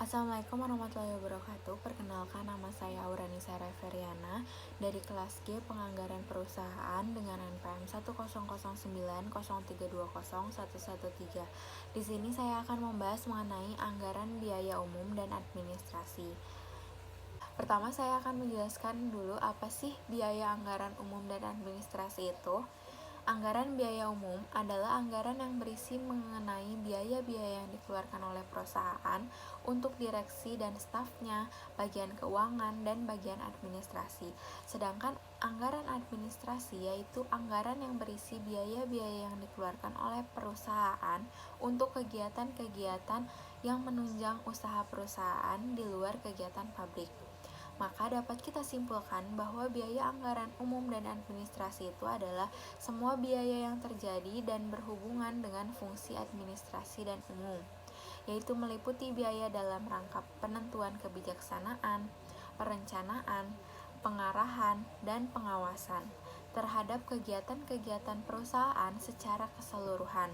Assalamualaikum warahmatullahi wabarakatuh. Perkenalkan, nama saya Auranisa Reveriana dari kelas G Penganggaran Perusahaan dengan NPM 10090320113. Di sini saya akan membahas mengenai anggaran biaya umum dan administrasi. Pertama, saya akan menjelaskan dulu apa sih biaya anggaran umum dan administrasi itu. Anggaran biaya umum adalah anggaran yang berisi mengenai biaya-biaya yang dikeluarkan oleh perusahaan untuk direksi dan stafnya, bagian keuangan, dan bagian administrasi. Sedangkan anggaran administrasi yaitu anggaran yang berisi biaya-biaya yang dikeluarkan oleh perusahaan untuk kegiatan-kegiatan yang menunjang usaha perusahaan di luar kegiatan pabrik. Maka dapat kita simpulkan bahwa biaya anggaran umum dan administrasi itu adalah semua biaya yang terjadi dan berhubungan dengan fungsi administrasi dan umum, yaitu meliputi biaya dalam rangka penentuan kebijaksanaan, perencanaan, pengarahan, dan pengawasan terhadap kegiatan-kegiatan perusahaan secara keseluruhan.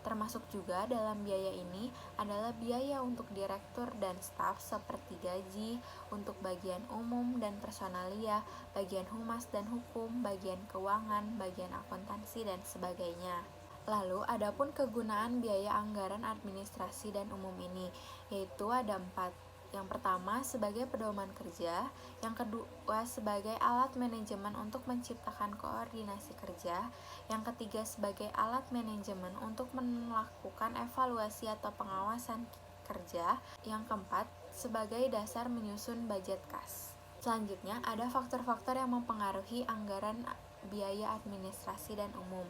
Termasuk juga dalam biaya ini adalah biaya untuk direktur dan staf seperti gaji, untuk bagian umum dan personalia, bagian humas dan hukum, bagian keuangan, bagian akuntansi, dan sebagainya. Lalu, adapun kegunaan biaya anggaran administrasi dan umum ini, yaitu ada 4. Yang pertama, sebagai pedoman kerja. Yang kedua, sebagai alat manajemen untuk menciptakan koordinasi kerja. Yang ketiga, sebagai alat manajemen untuk melakukan evaluasi atau pengawasan kerja. Yang keempat, sebagai dasar menyusun budget kas. Selanjutnya, ada faktor-faktor yang mempengaruhi anggaran biaya administrasi dan umum.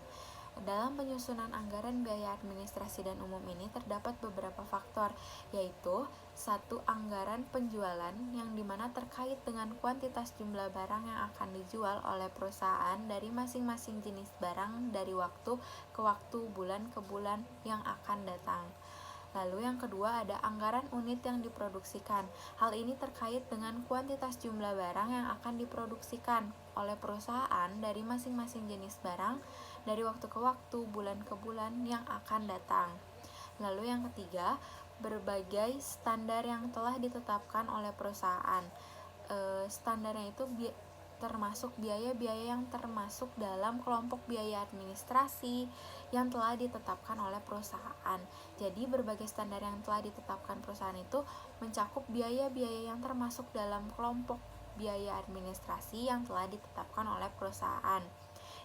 Dalam penyusunan anggaran biaya administrasi dan umum ini terdapat beberapa faktor, yaitu 1. Anggaran penjualan yang dimana terkait dengan kuantitas jumlah barang yang akan dijual oleh perusahaan dari masing-masing jenis barang dari waktu ke waktu, bulan ke bulan yang akan datang. Lalu yang kedua ada anggaran unit yang diproduksikan. Hal ini terkait dengan kuantitas jumlah barang yang akan diproduksikan oleh perusahaan dari masing-masing jenis barang dari waktu ke waktu, bulan ke bulan yang akan datang. Lalu yang ketiga, berbagai standar yang telah ditetapkan oleh perusahaan. Standarnya itu termasuk biaya-biaya yang termasuk dalam kelompok biaya administrasi yang telah ditetapkan oleh perusahaan. Jadi berbagai standar yang telah ditetapkan perusahaan itu mencakup biaya-biaya yang termasuk dalam kelompok biaya administrasi yang telah ditetapkan oleh perusahaan.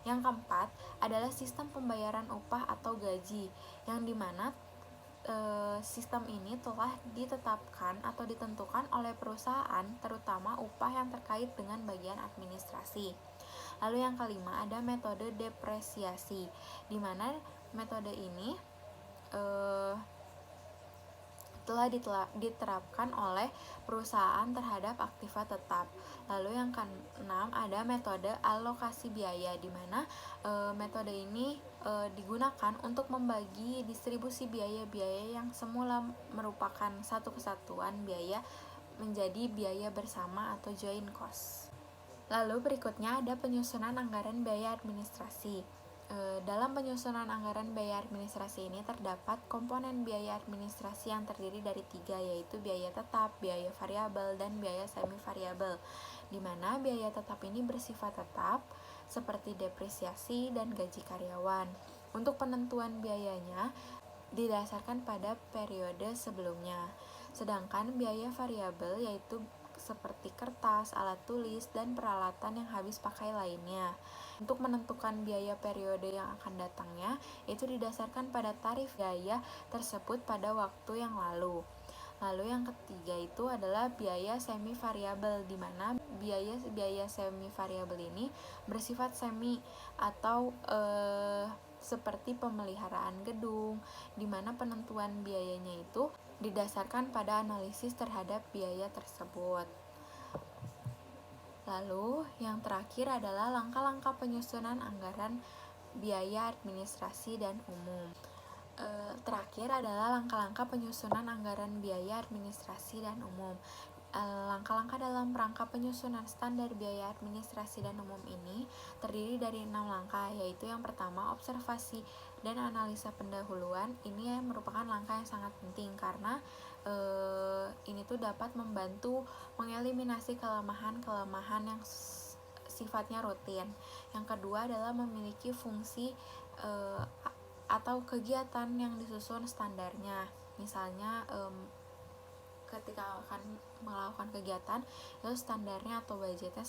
Yang keempat adalah sistem pembayaran upah atau gaji, yang dimana sistem ini telah ditetapkan atau ditentukan oleh perusahaan, terutama upah yang terkait dengan bagian administrasi. Lalu yang kelima ada metode depresiasi, di mana metode ini telah diterapkan oleh perusahaan terhadap aktiva tetap. Lalu yang keenam ada metode alokasi biaya, di mana metode ini digunakan untuk membagi distribusi biaya-biaya yang semula merupakan satu kesatuan biaya menjadi biaya bersama atau joint cost. Lalu berikutnya ada penyusunan anggaran biaya administrasi. Dalam penyusunan anggaran biaya administrasi ini terdapat komponen biaya administrasi yang terdiri dari 3, yaitu biaya tetap, biaya variabel, dan biaya semi variabel, di mana biaya tetap ini bersifat tetap seperti depresiasi dan gaji karyawan. Untuk penentuan biayanya didasarkan pada periode sebelumnya. Sedangkan biaya variabel yaitu seperti kertas, alat tulis, dan peralatan yang habis pakai lainnya. Untuk menentukan biaya periode yang akan datangnya, itu didasarkan pada tarif biaya tersebut pada waktu yang lalu. Lalu yang ketiga itu adalah biaya semi variabel, di mana biaya semi variabel ini bersifat semi atau seperti pemeliharaan gedung, di mana penentuan biayanya itu didasarkan pada analisis terhadap biaya tersebut. Lalu yang terakhir adalah langkah-langkah penyusunan anggaran biaya administrasi dan umum. Terakhir adalah langkah-langkah penyusunan anggaran biaya administrasi dan umum. Langkah-langkah dalam rangka penyusunan standar biaya administrasi dan umum ini terdiri dari 6 langkah, yaitu yang pertama observasi dan analisa pendahuluan. Ini merupakan langkah yang sangat penting karena ini tuh dapat membantu mengeliminasi kelemahan-kelemahan yang sifatnya rutin. Yang kedua adalah memiliki fungsi atau kegiatan yang disusun standarnya. Misalnya ketika akan melakukan kegiatan itu standarnya atau budgetnya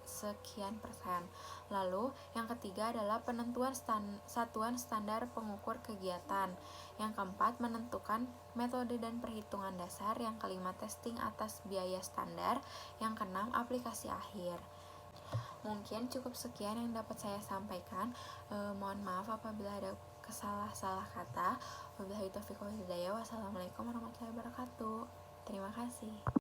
sekian persen. Lalu yang ketiga adalah penentuan satuan standar pengukur kegiatan. Yang keempat, menentukan metode dan perhitungan dasar. Yang kelima, testing atas biaya standar. Yang keenam, aplikasi akhir. Mungkin cukup sekian yang dapat saya sampaikan. Mohon maaf apabila ada salah kata. Wabillahi taufiq wal hidayah. Wassalamualaikum warahmatullahi wabarakatuh. Terima kasih.